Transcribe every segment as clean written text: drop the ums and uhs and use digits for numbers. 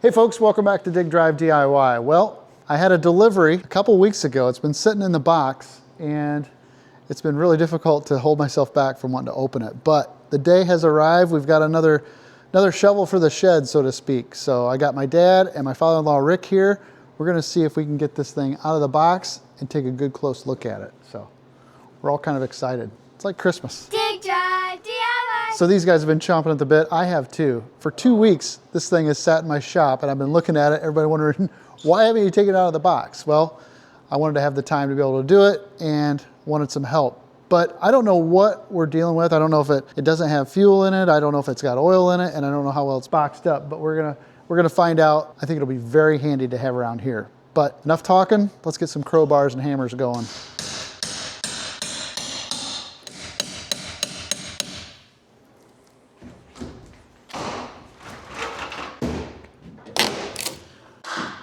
Hey folks, welcome back to Dig Drive DIY. Well, I had a delivery a couple weeks ago. It's been sitting in the box and it's been really difficult to hold myself back from wanting to open it. But the day has arrived. We've got another shovel for the shed, so to speak. So I got my dad and my father-in-law Rick here. We're gonna see if we can get this thing out of the box and take a good close look at it. So we're all kind of excited. It's like Christmas. Dig Drive DIY. So these guys have been chomping at the bit. I have too. For 2 weeks, this thing has sat in my shop and I've been looking at it. Everybody wondering, why haven't you taken it out of the box? Well, I wanted to have the time to be able to do it and wanted some help. But I don't know what we're dealing with. I don't know if it doesn't have fuel in it. I don't know if it's got oil in it, and I don't know how well it's boxed up, but we're gonna find out. I think it'll be very handy to have around here. But enough talking, let's get some crowbars and hammers going.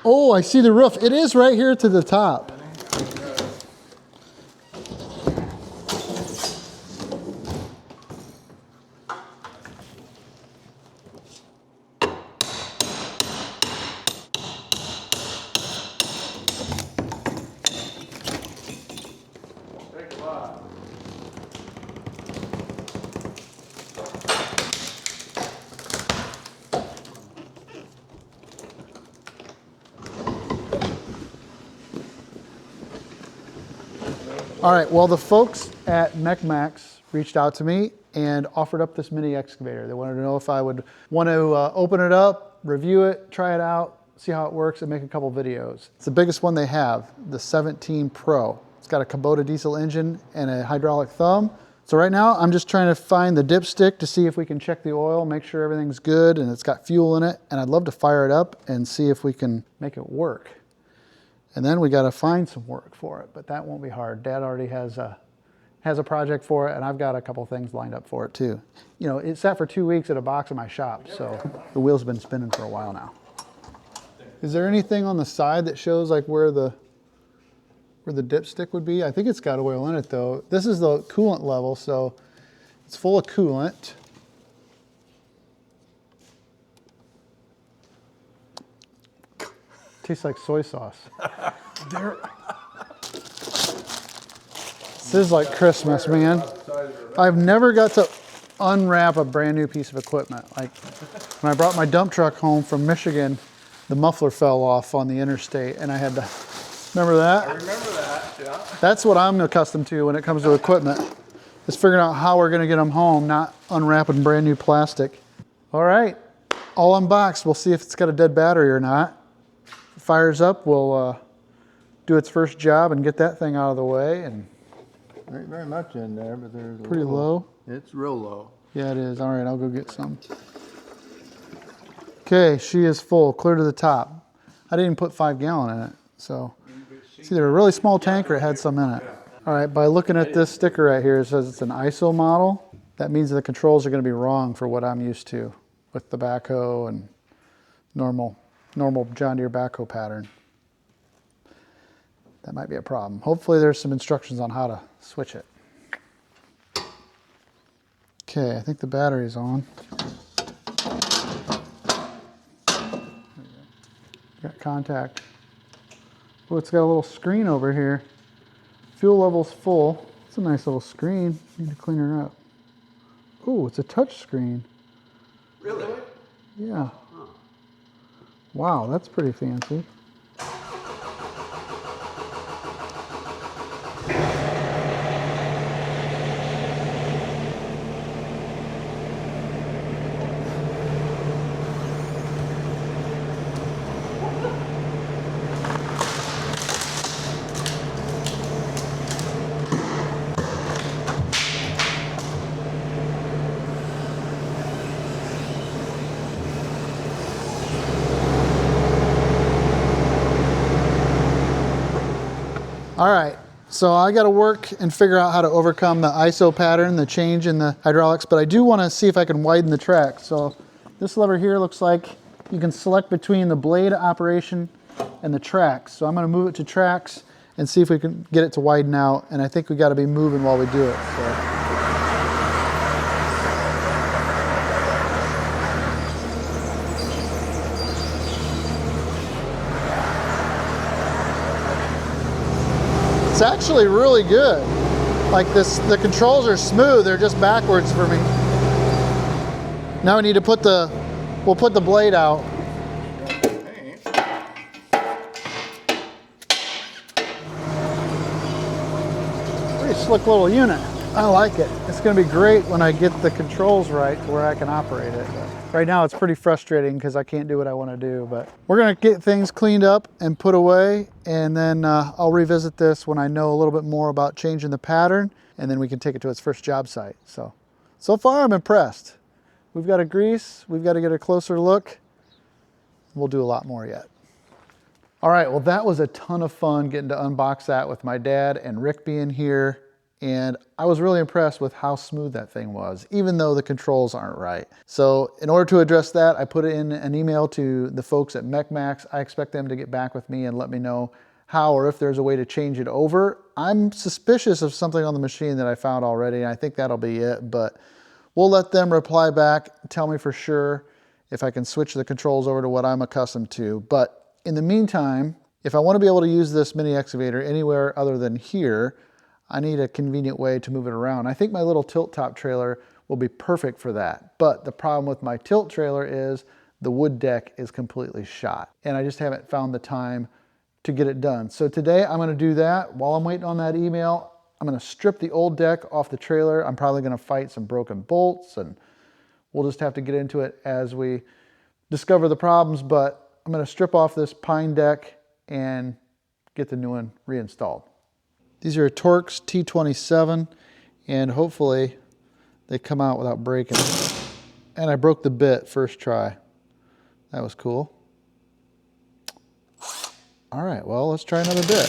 Oh, I see the roof. It is right here to the top. All right, well, the folks at MechMaxx reached out to me and offered up this mini excavator. They wanted to know if I would want to open it up, review it, try it out, see how it works, and make a couple videos. It's the biggest one they have, the 17 Pro. It's got a Kubota diesel engine and a hydraulic thumb. So right now, I'm just trying to find the dipstick to see if we can check the oil, make sure everything's good and it's got fuel in it. And I'd love to fire it up and see if we can make it work. And then we got to find some work for it, but that won't be hard. Dad already has a project for it, and I've got a couple things lined up for it too. You know, it sat for 2 weeks at a box in my shop, so the wheel's been spinning for a while now. Is there anything on the side that shows like where the dipstick would be? I think it's got oil in it though. This is the coolant level, so it's full of coolant. Tastes like soy sauce. This is like Christmas, man. I've never got to unwrap a brand new piece of equipment. Like when I brought my dump truck home from Michigan, the muffler fell off on the interstate and I had to, remember that? I remember that, yeah. That's what I'm accustomed to when it comes to equipment, is figuring out how we're gonna get them home, not unwrapping brand new plastic. All right, all unboxed. We'll see if it's got a dead battery or not. Fires up, we'll do its first job and get that thing out of the way. And Very much in there, but there's pretty low. It's real low. Yeah, it is. All right, I'll go get some. Okay, she is full, clear to the top. I didn't put 5 gallon in it, so it's either a really small tank or it had some in it. All right, by looking at this sticker right here, it says it's an ISO model. That means the controls are going to be wrong for what I'm used to with the backhoe and normal John Deere backhoe pattern. That might be a problem. Hopefully there's some instructions on how to switch it. Okay, I think the battery's on. Got contact. Oh, it's got a little screen over here. Fuel level's full. It's a nice little screen. Need to clean her up. Oh, it's a touch screen. Really? Yeah. Wow, that's pretty fancy. All right, so I got to work and figure out how to overcome the ISO pattern, the change in the hydraulics, but I do want to see if I can widen the track. So this lever here looks like you can select between the blade operation and the tracks. So I'm going to move it to tracks and see if we can get it to widen out, and I think we got to be moving while we do it. So. It's actually really good. Like this, the controls are smooth, they're just backwards for me. Now we need to put we'll put the blade out. Pretty slick little unit. I like it. It's gonna be great when I get the controls right to where I can operate it. But right now it's pretty frustrating because I can't do what I wanna do, but we're gonna get things cleaned up and put away, and then I'll revisit this when I know a little bit more about changing the pattern, and then we can take it to its first job site. So far I'm impressed. We've got to grease, we've got to get a closer look. We'll do a lot more yet. All right, well that was a ton of fun getting to unbox that with my dad and Rick being here. And I was really impressed with how smooth that thing was, even though the controls aren't right. So in order to address that, I put in an email to the folks at MechMaxx. I expect them to get back with me and let me know how or if there's a way to change it over. I'm suspicious of something on the machine that I found already, and I think that'll be it, but we'll let them reply back, tell me for sure if I can switch the controls over to what I'm accustomed to. But in the meantime, if I want to be able to use this mini excavator anywhere other than here, I need a convenient way to move it around. I think my little tilt top trailer will be perfect for that. But the problem with my tilt trailer is the wood deck is completely shot, and I just haven't found the time to get it done. So today I'm gonna do that. While I'm waiting on that email, I'm gonna strip the old deck off the trailer. I'm probably gonna fight some broken bolts, and we'll just have to get into it as we discover the problems, but I'm gonna strip off this pine deck and get the new one reinstalled. These are Torx T27, and hopefully they come out without breaking. And I broke the bit first try. That was cool. All right, well, let's try another bit.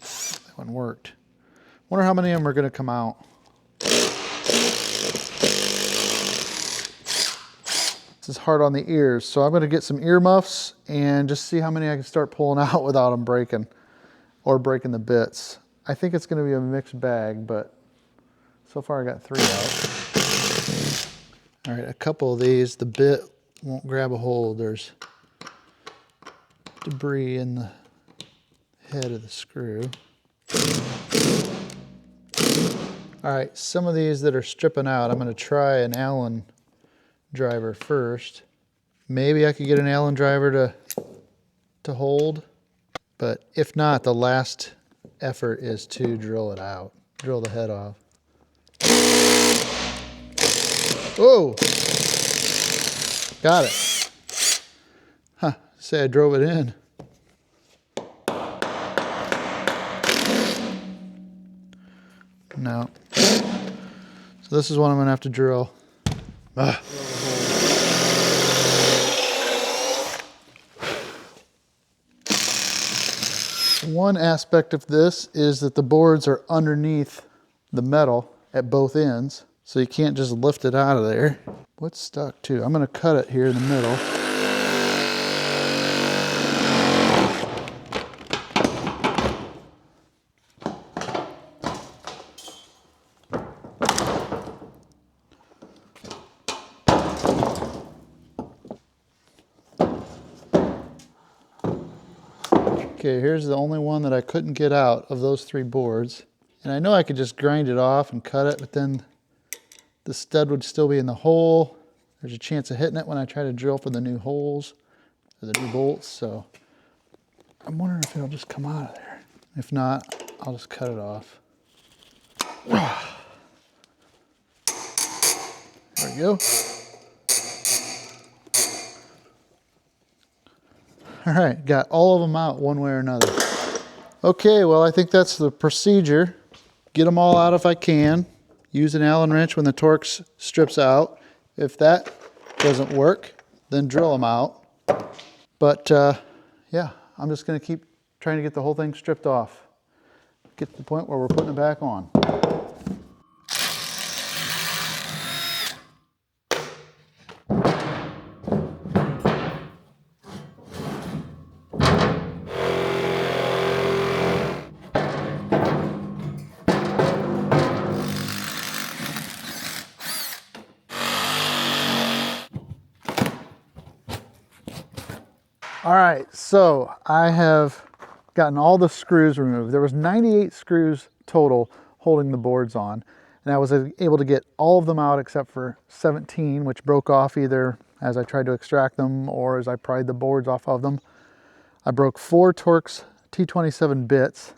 That one worked. Wonder how many of them are gonna come out. This is hard on the ears, so I'm gonna get some ear muffs and just see how many I can start pulling out without them breaking or breaking the bits. I think it's gonna be a mixed bag, but so far I got 3 out. All right, a couple of these, the bit won't grab a hold. There's debris in the head of the screw. All right, some of these that are stripping out, I'm gonna try an Allen driver first. Maybe I could get an Allen driver to hold, but if not, the last effort is to drill it out, drill the head off. Whoa! Got it. Huh, say I drove it in. No. So this is what I'm gonna have to drill. Ah. One aspect of this is that the boards are underneath the metal at both ends, so you can't just lift it out of there. What's stuck too? I'm gonna cut it here in the middle. Okay, here's the only one that I couldn't get out of those 3 boards. And I know I could just grind it off and cut it, but then the stud would still be in the hole. There's a chance of hitting it when I try to drill for the new holes, for the new bolts, so I'm wondering if it'll just come out of there. If not, I'll just cut it off. There we go. All right, got all of them out one way or another. Okay, well, I think that's the procedure. Get them all out if I can. Use an Allen wrench when the Torx strips out. If that doesn't work, then drill them out. But yeah, I'm just gonna keep trying to get the whole thing stripped off. Get to the point where we're putting it back on. All right, so I have gotten all the screws removed. There was 98 screws total holding the boards on, and I was able to get all of them out except for 17, which broke off either as I tried to extract them or as I pried the boards off of them. I broke 4 Torx T27 bits,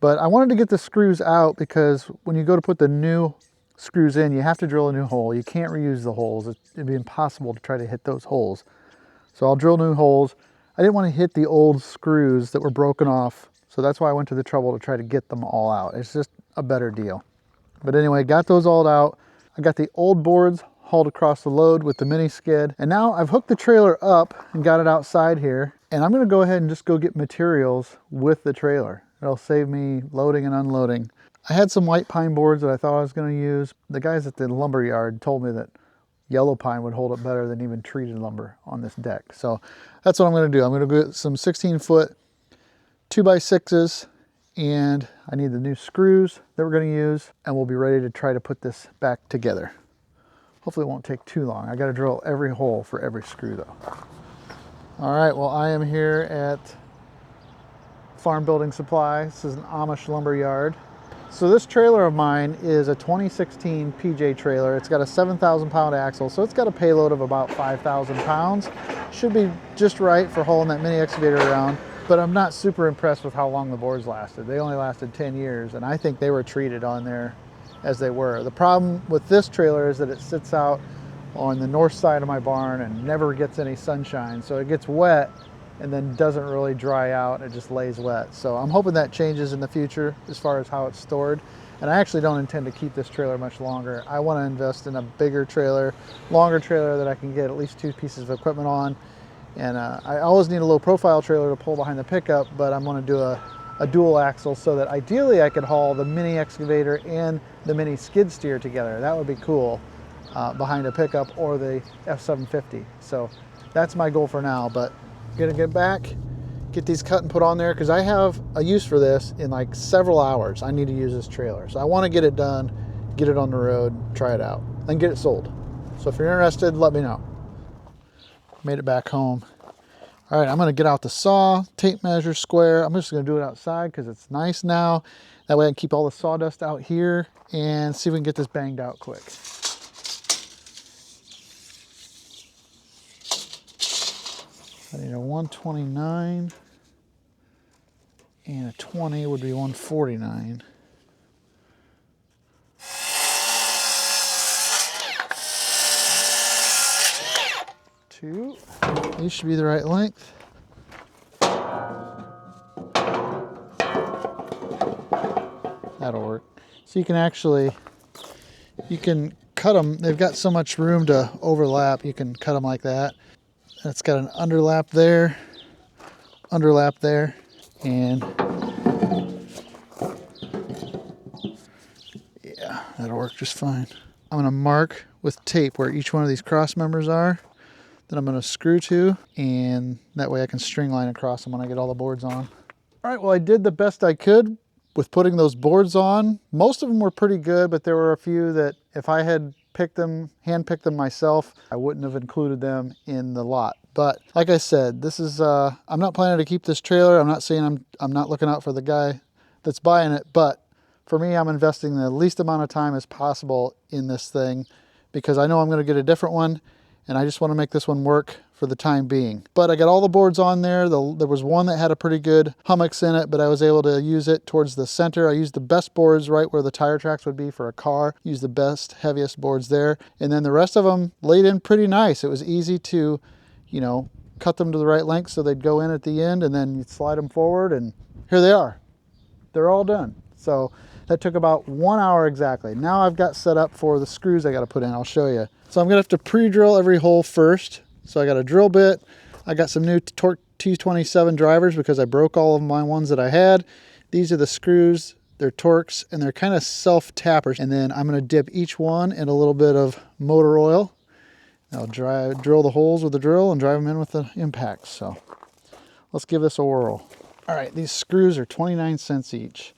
but I wanted to get the screws out because when you go to put the new screws in, you have to drill a new hole. You can't reuse the holes. It'd be impossible to try to hit those holes. So I'll drill new holes. I didn't want to hit the old screws that were broken off, so that's why I went to the trouble to try to get them all out. It's just a better deal. But anyway, got those all out. I got the old boards hauled across the load with the mini skid, and now I've hooked the trailer up and got it outside here, and I'm going to go ahead and just go get materials with the trailer. It'll save me loading and unloading. I had some white pine boards that I thought I was going to use. The guys at the lumber yard told me that yellow pine would hold up better than even treated lumber on this deck. So that's what I'm going to do. I'm going to get some 16-foot 2x6s, and I need the new screws that we're going to use, and we'll be ready to try to put this back together. Hopefully it won't take too long. I got to drill every hole for every screw though. All right, well, I am here at Farm Building Supply. This is an Amish lumber yard. So this trailer of mine is a 2016 PJ trailer. It's got a 7,000 pound axle, so it's got a payload of about 5,000 pounds. Should be just right for hauling that mini excavator around, but I'm not super impressed with how long the boards lasted. They only lasted 10 years, and I think they were treated on there as they were. The problem with this trailer is that it sits out on the north side of my barn and never gets any sunshine, so it gets wet and then doesn't really dry out. It just lays wet. So I'm hoping that changes in the future as far as how it's stored. And I actually don't intend to keep this trailer much longer. I want to invest in a bigger trailer, longer trailer that I can get at least 2 pieces of equipment on. And I always need a low profile trailer to pull behind the pickup, but I'm going to do a dual axle so that ideally I could haul the mini excavator and the mini skid steer together. That would be cool behind a pickup or the F750. So that's my goal for now, but gonna get back, get these cut and put on there because I have a use for this in like several hours. I need to use this trailer. So I want to get it done, get it on the road, try it out, and get it sold. So if you're interested, let me know. Made it back home. All right, I'm gonna get out the saw, tape measure, square. I'm just gonna do it outside because it's nice now. That way I can keep all the sawdust out here and see if we can get this banged out quick. I need a 129 and a 20 would be 149. Two. These should be the right length. That'll work. So you can actually, you can cut them. They've got so much room to overlap. You can cut them like that. It's got an underlap there, and yeah, that'll work just fine. I'm gonna mark with tape where each one of these cross members are that I'm gonna screw to, and that way I can string line across them when I get all the boards on. All right, well, I did the best I could with putting those boards on. Most of them were pretty good, but there were a few that if I had hand-picked them myself, I wouldn't have included them in the lot. But like I said, this is, I'm not planning to keep this trailer. I'm not saying I'm not looking out for the guy that's buying it, but for me, I'm investing the least amount of time as possible in this thing because I know I'm gonna get a different one and I just wanna make this one work for the time being. But I got all the boards on there. There was one that had a pretty good hummocks in it, but I was able to use it towards the center. I used the best boards right where the tire tracks would be for a car. Used the best, heaviest boards there. And then the rest of them laid in pretty nice. It was easy to, you know, cut them to the right length so they'd go in at the end and then you'd slide them forward and here they are. They're all done. So that took about 1 hour exactly. Now I've got set up for the screws I got to put in. I'll show you. So I'm gonna have to pre-drill every hole first. So I got a drill bit. I got some new Torx T27 drivers because I broke all of my ones that I had. These are the screws. They're Torx and they're kind of self-tappers. And then I'm gonna dip each one in a little bit of motor oil. I'll drill the holes with the drill and drive them in with the impacts. So let's give this a whirl. All right, these screws are 29 cents each.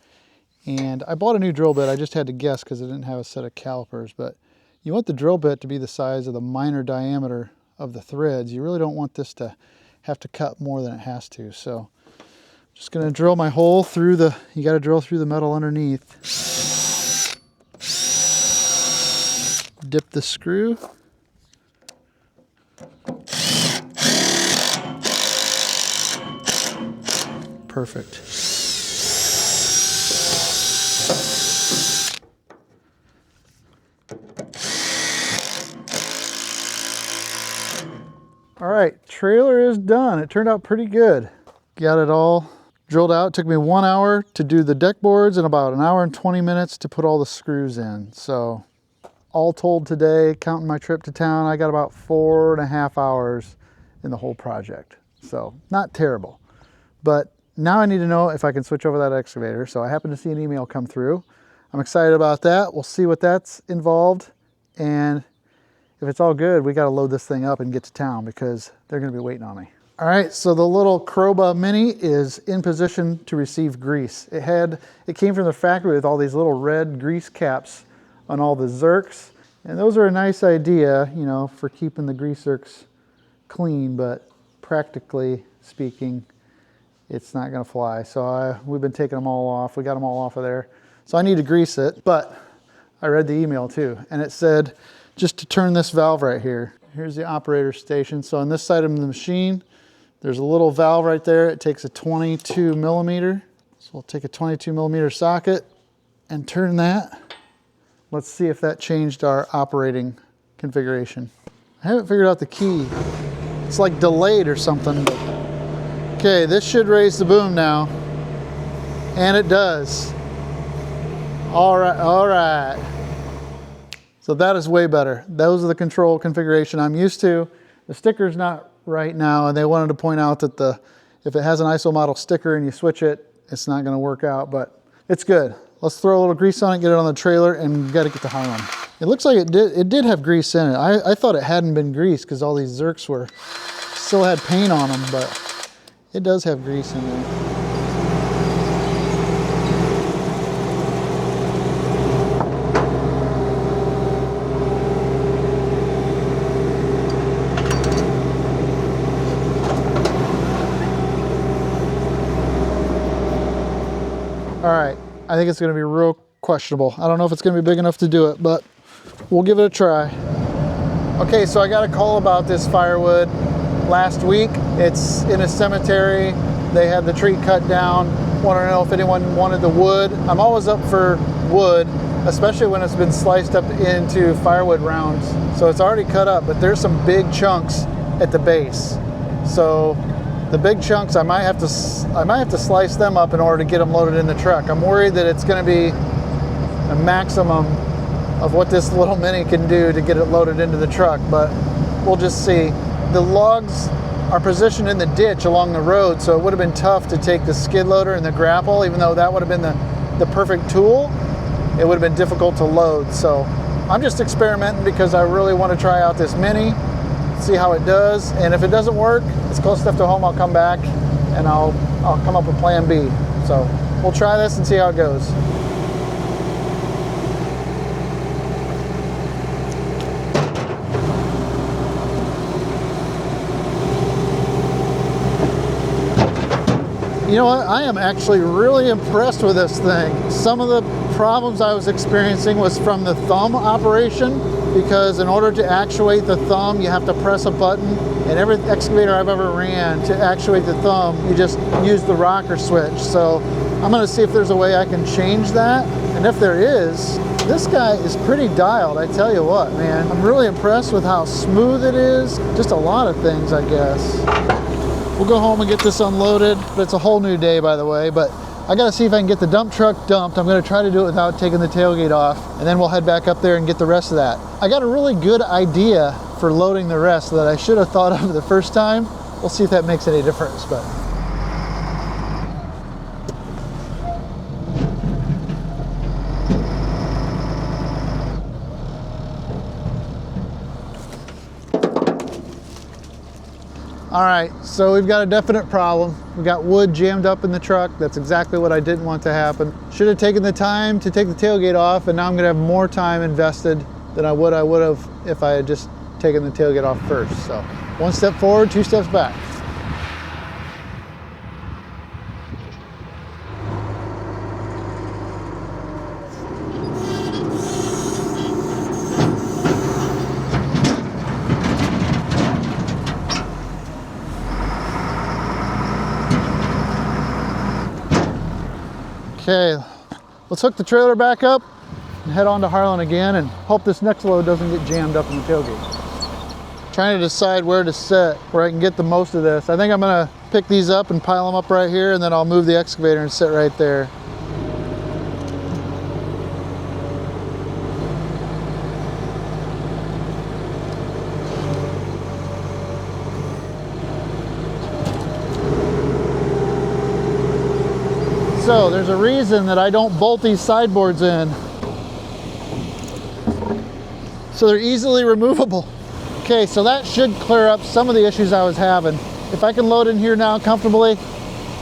And I bought a new drill bit. I just had to guess because I didn't have a set of calipers, but you want the drill bit to be the size of the minor diameter of the threads. You really don't want this to have to cut more than it has to. So I'm Just gonna drill my hole through the, you gotta drill through the metal underneath. Dip the screw. Perfect. All right, trailer is done. It turned out pretty good. Got it all drilled out. It took me 1 hour to do the deck boards and about 1 hour and 20 minutes to put all the screws in. So all told today, counting my trip to town, I got about 4.5 hours in the whole project. So not terrible, but now I need to know if I can switch over that excavator. So I happened to see an email come through. I'm excited about that. We'll see what that's involved. And if it's all good, we got to load this thing up and get to town because they're going to be waiting on me. All right, so the little Kroba Mini is in position to receive grease. It came from the factory with all these little red grease caps on all the zerks. And those are a nice idea, you know, for keeping the grease zerks clean, but practically speaking, it's not going to fly. So we've been taking them all off. We got them all off of there. So I need to grease it, but I read the email too, and it said just to turn this valve right here. Here's the operator station. So on this side of the machine, there's a little valve right there. It takes a 22 millimeter. So we'll take a 22 millimeter socket and turn that. Let's see if that changed our operating configuration. I haven't figured out the key. It's like delayed or something. Okay, this should raise the boom now. And it does. All right. So that is way better. Those are the control configuration I'm used to. The sticker's not right now, and they wanted to point out that if it has an ISO model sticker and you switch it, it's not gonna work out, but it's good. Let's throw a little grease on it, get it on the trailer, and we gotta get to Harlem. It looks like it did have grease in it. I thought it hadn't been greased because all these zerks still had paint on them, but it does have grease in there. All right, I think it's gonna be real questionable. I don't know if it's gonna be big enough to do it, but we'll give it a try. Okay, so I got a call about this firewood last week. It's in a cemetery. They had the tree cut down. Want to know if anyone wanted the wood. I'm always up for wood, especially when it's been sliced up into firewood rounds. So it's already cut up, but there's some big chunks at the base. So the big chunks, I might have to slice them up in order to get them loaded in the truck. I'm worried that it's going to be a maximum of what this little Mini can do to get it loaded into the truck, but we'll just see. The logs are positioned in the ditch along the road, so it would have been tough to take the skid loader and the grapple, even though that would have been the perfect tool. It would have been difficult to load, so I'm just experimenting because I really want to try out this Mini, see how it does, and if it doesn't work, it's close enough to home, I'll come back and I'll come up with plan B. So we'll try this and see how it goes. You know what? I am actually really impressed with this thing. Some of the problems I was experiencing was from the thumb operation, because in order to actuate the thumb, you have to press a button. And every excavator I've ever ran, to actuate the thumb, you just use the rocker switch. So I'm gonna see if there's a way I can change that. And if there is, this guy is pretty dialed, I tell you what, man. I'm really impressed with how smooth it is. Just a lot of things, I guess. We'll go home and get this unloaded. It's a whole new day, by the way, but I gotta see if I can get the dump truck dumped. I'm gonna try to do it without taking the tailgate off, and then we'll head back up there and get the rest of that. I got a really good idea for loading the rest that I should have thought of the first time. We'll see if that makes any difference, but. All right, so we've got a definite problem. We got wood jammed up in the truck. That's exactly what I didn't want to happen. Should have taken the time to take the tailgate off, and now I'm gonna have more time invested than I would have if I had just taken the tailgate off first. So 1 step forward, 2 steps back. Okay, let's hook the trailer back up and head on to Harlan again and hope this next load doesn't get jammed up in the tailgate. Trying to decide where to set, where I can get the most of this. I think I'm gonna pick these up and pile them up right here, and then I'll move the excavator and sit right there. So there's a reason that I don't bolt these sideboards in. So they're easily removable. Okay, so that should clear up some of the issues I was having. If I can load in here now comfortably,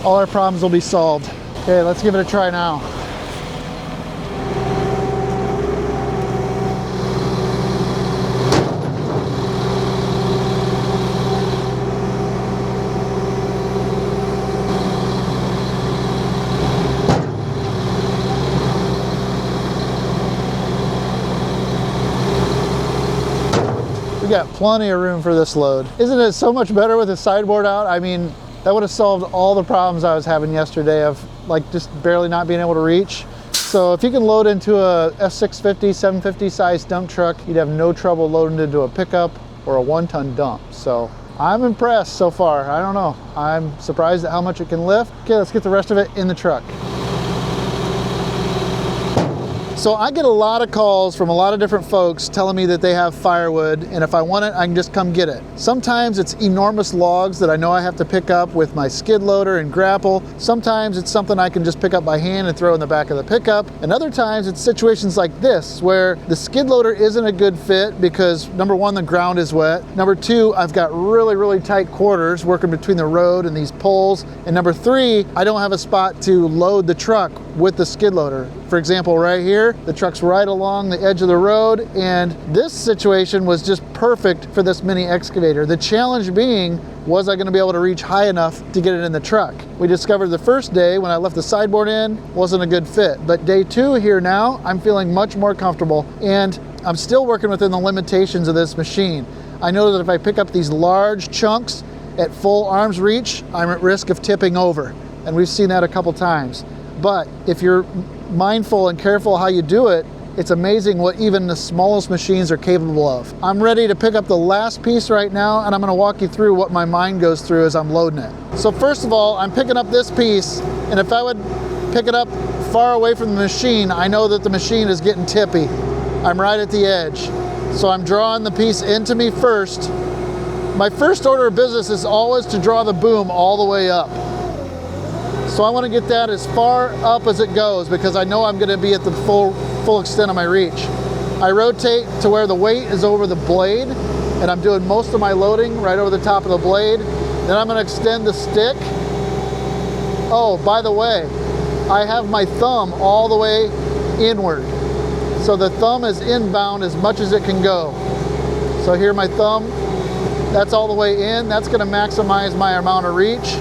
all our problems will be solved. Okay, let's give it a try now. We got plenty of room for this load. Isn't it so much better with the sideboard out? I mean, that would have solved all the problems I was having yesterday of like just barely not being able to reach. So if you can load into a F650, 750 size dump truck, you'd have no trouble loading into a pickup or a 1-ton dump. So I'm impressed so far. I don't know. I'm surprised at how much it can lift. Okay, let's get the rest of it in the truck. So I get a lot of calls from a lot of different folks telling me that they have firewood, and if I want it, I can just come get it. Sometimes it's enormous logs that I know I have to pick up with my skid loader and grapple. Sometimes it's something I can just pick up by hand and throw in the back of the pickup. And other times it's situations like this where the skid loader isn't a good fit because number one, the ground is wet. Number two, I've got really tight quarters working between the road and these poles. And number three, I don't have a spot to load the truck with the skid loader. For example, right here, the truck's right along the edge of the road, and this situation was just perfect for this mini excavator. The challenge being, was I gonna be able to reach high enough to get it in the truck? We discovered the first day when I left the sideboard in, wasn't a good fit. But day two here now, I'm feeling much more comfortable, and I'm still working within the limitations of this machine. I know that if I pick up these large chunks at full arm's reach, I'm at risk of tipping over. And we've seen that a couple times. But if you're mindful and careful how you do it, it's amazing what even the smallest machines are capable of. I'm ready to pick up the last piece right now, and I'm gonna walk you through what my mind goes through as I'm loading it. So first of all, I'm picking up this piece, and if I would pick it up far away from the machine, I know that the machine is getting tippy. I'm right at the edge. So I'm drawing the piece into me first. My first order of business is always to draw the boom all the way up. So I want to get that as far up as it goes because I know I'm going to be at the full extent of my reach. I rotate to where the weight is over the blade, and I'm doing most of my loading right over the top of the blade. Then I'm going to extend the stick. Oh, by the way, I have my thumb all the way inward. So the thumb is inbound as much as it can go. So here my thumb, that's all the way in. That's going to maximize my amount of reach.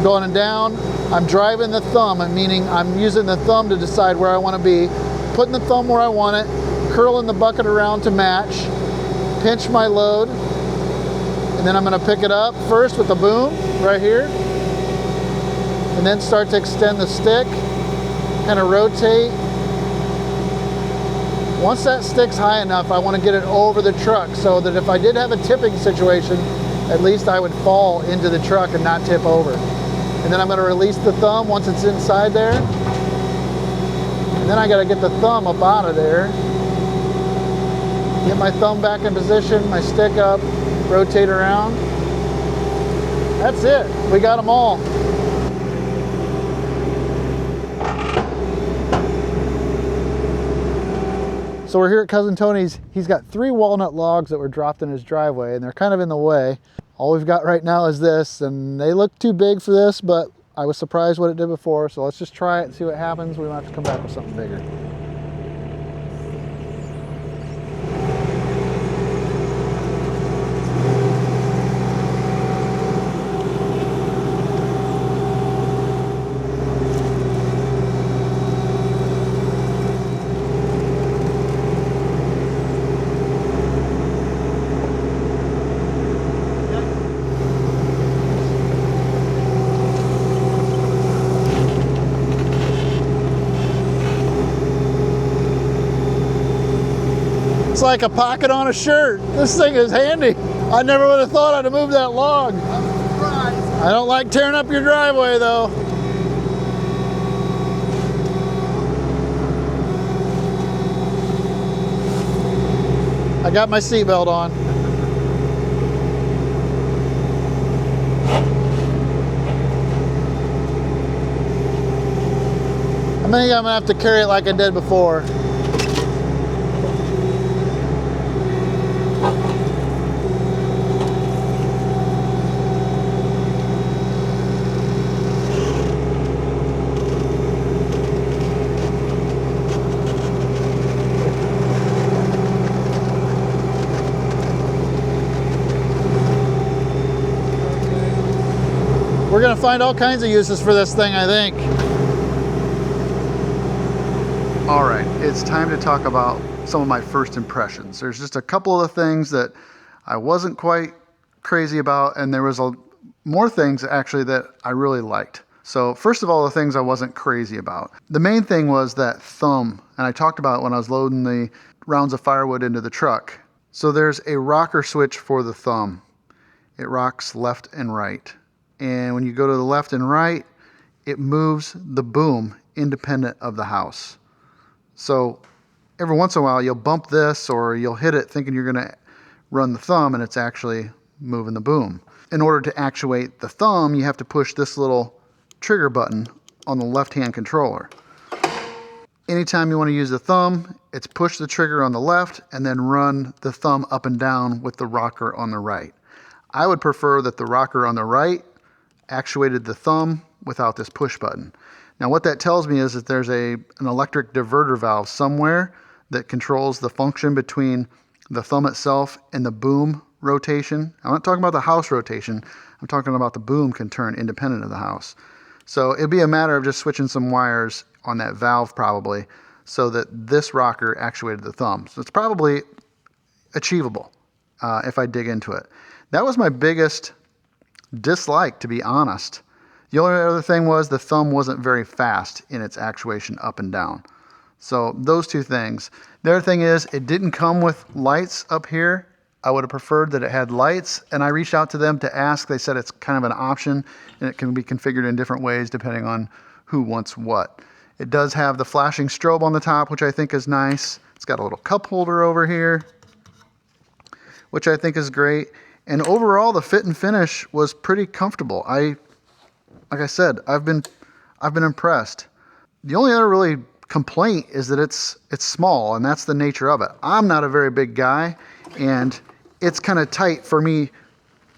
Going down, I'm driving the thumb, meaning I'm using the thumb to decide where I want to be, putting the thumb where I want it, curling the bucket around to match, pinch my load, and then I'm going to pick it up first with the boom right here, and then start to extend the stick, kind of rotate. Once that stick's high enough, I want to get it over the truck so that if I did have a tipping situation, at least I would fall into the truck and not tip over. And then I'm going to release the thumb once it's inside there. And then I got to get the thumb up out of there. Get my thumb back in position, my stick up, rotate around. That's it. We got them all. So we're here at Cousin Tony's. He's got 3 walnut logs that were dropped in his driveway, and they're kind of in the way. All we've got right now is this, and they look too big for this, but I was surprised what it did before, so let's just try it and see what happens. We might have to come back with something bigger. like a pocket on a shirt. This thing is handy. I never would have thought I'd have moved that log. I don't like tearing up your driveway though. I got my seatbelt on. I think I'm gonna have to carry it like I did before. We're gonna find all kinds of uses for this thing, I think. All right, it's time to talk about some of my first impressions. There's just a couple of things that I wasn't quite crazy about, and there was more things actually that I really liked. So first of all, the things I wasn't crazy about. The main thing was that thumb, and I talked about it when I was loading the rounds of firewood into the truck. So there's a rocker switch for the thumb. It rocks left and right. And when you go to the left and right, it moves the boom independent of the house. So every once in a while you'll bump this or you'll hit it thinking you're going to run the thumb, and it's actually moving the boom. In order to actuate the thumb, you have to push this little trigger button on the left-hand controller. Anytime you want to use the thumb, it's push the trigger on the left and then run the thumb up and down with the rocker on the right. I would prefer that the rocker on the right actuated the thumb without this push button. Now what that tells me is that there's an electric diverter valve somewhere that controls the function between the thumb itself and the boom rotation. I'm not talking about the house rotation. I'm talking about the boom can turn independent of the house. So it'd be a matter of just switching some wires on that valve probably so that this rocker actuated the thumb. So it's probably achievable if I dig into it. That was my biggest dislike, to be honest. The only other thing was the thumb wasn't very fast in its actuation up and down. So those two things. The other thing is it didn't come with lights up here. I would have preferred that it had lights, and I reached out to them to ask. They said it's kind of an option and it can be configured in different ways depending on who wants what. It does have the flashing strobe on the top, which I think is nice. It's got a little cup holder over here, which I think is great. And overall, the fit and finish was pretty comfortable. Like I said, I've been impressed. The only other really complaint is that it's small, and that's the nature of it. I'm not a very big guy, and it's kind of tight for me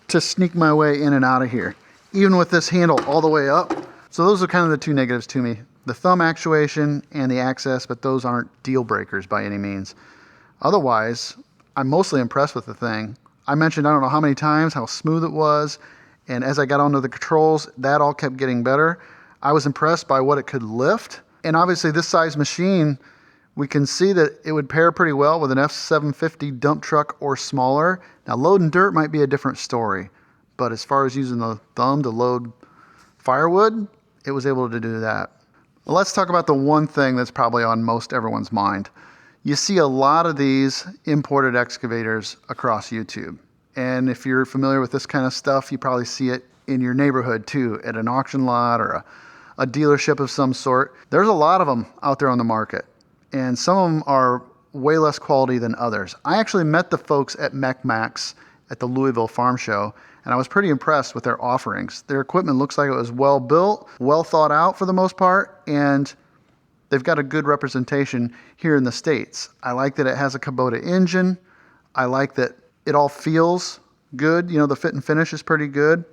to sneak my way in and out of here, even with this handle all the way up. So those are kind of the two negatives to me. The thumb actuation and the access, but those aren't deal breakers by any means. Otherwise, I'm mostly impressed with the thing. I mentioned I don't know how many times how smooth it was, and as I got onto the controls, that all kept getting better. I was impressed by what it could lift, and obviously this size machine, we can see that it would pair pretty well with an F750 dump truck or smaller. Now loading dirt might be a different story, but as far as using the thumb to load firewood, it was able to do that. Well, let's talk about the one thing that's probably on most everyone's mind. You see a lot of these imported excavators across YouTube. And if you're familiar with this kind of stuff, you probably see it in your neighborhood too, at an auction lot or a dealership of some sort. There's a lot of them out there on the market, and some of them are way less quality than others. I actually met the folks at MechMaxx at the Louisville Farm Show, and I was pretty impressed with their offerings. Their equipment looks like it was well built, well thought out for the most part, and they've got a good representation here in the States. I like that it has a Kubota engine. I like that it all feels good. You know, the fit and finish is pretty good.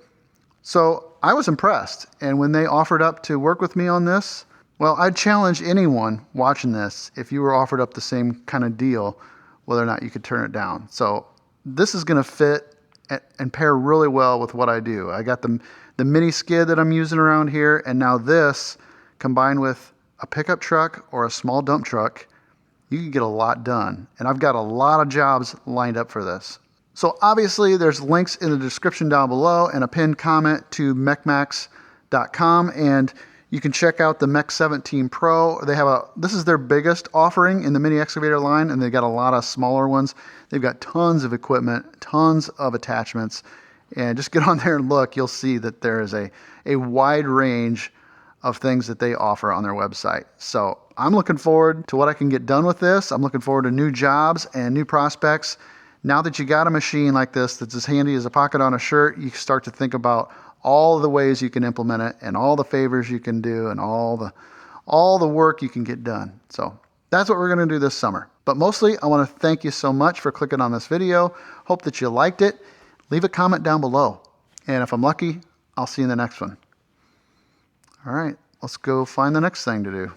So I was impressed. And when they offered up to work with me on this, well, I'd challenge anyone watching this, if you were offered up the same kind of deal, whether or not you could turn it down. So this is going to fit and pair really well with what I do. I got the mini skid that I'm using around here, and now this combined with a pickup truck or a small dump truck, you can get a lot done. And I've got a lot of jobs lined up for this. So obviously there's links in the description down below and a pinned comment to MechMaxx.com, and You can check out the Mech 17 Pro. This is their biggest offering in the mini excavator line, and they've got a lot of smaller ones. They've got tons of equipment, tons of attachments, and just get on there and look. You'll see that there is a wide range of things that they offer on their website. So I'm looking forward to what I can get done with this. I'm looking forward to new jobs and new prospects. Now that you got a machine like this that's as handy as a pocket on a shirt, you start to think about all the ways you can implement it and all the favors you can do and all the work you can get done. So that's what we're going to do this summer. But mostly, I want to thank you so much for clicking on this video. Hope that you liked it. Leave a comment down below. And if I'm lucky, I'll see you in the next one. All right, let's go find the next thing to do.